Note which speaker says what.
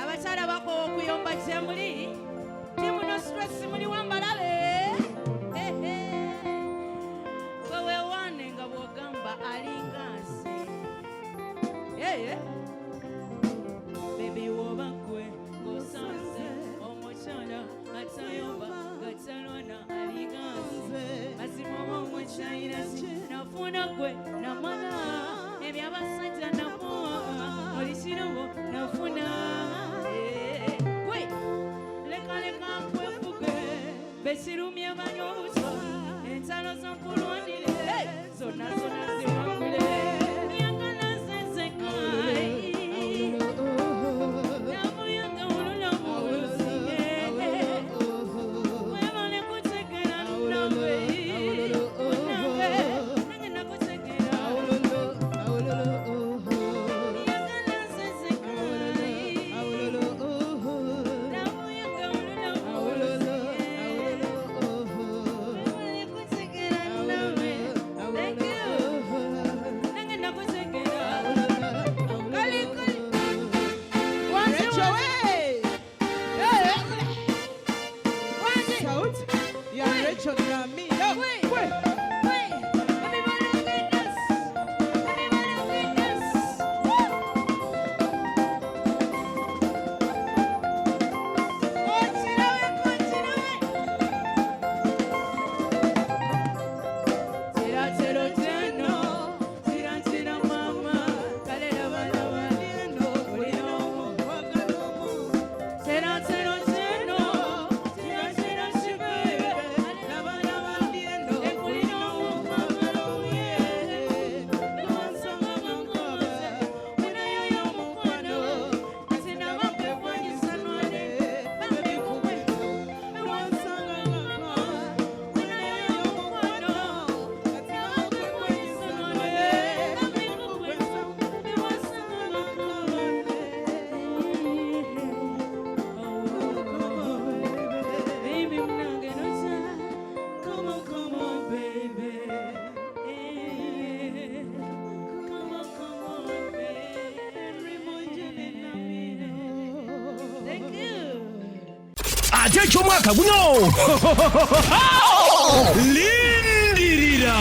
Speaker 1: Abachara bako okuyomba jemuli timu no stress muli wambalabe wewe wane nga bwogamba alinganse baby woba kwe ngosanze omuchana atayomba gatalwana alinganse mazima omuchaira nafuna kwe namana ebyabasajja namuwa olishirawo nafuna Besirumye manyobuso ensalo zonkulwanire zona ziwangule nyangana zezekai namuyanga ulula mulusiye webale kutekera nawe nange nakutekera nyangana zezekai namuyanga ulula mulusiye
Speaker 2: Ate chomwaka guno lindirira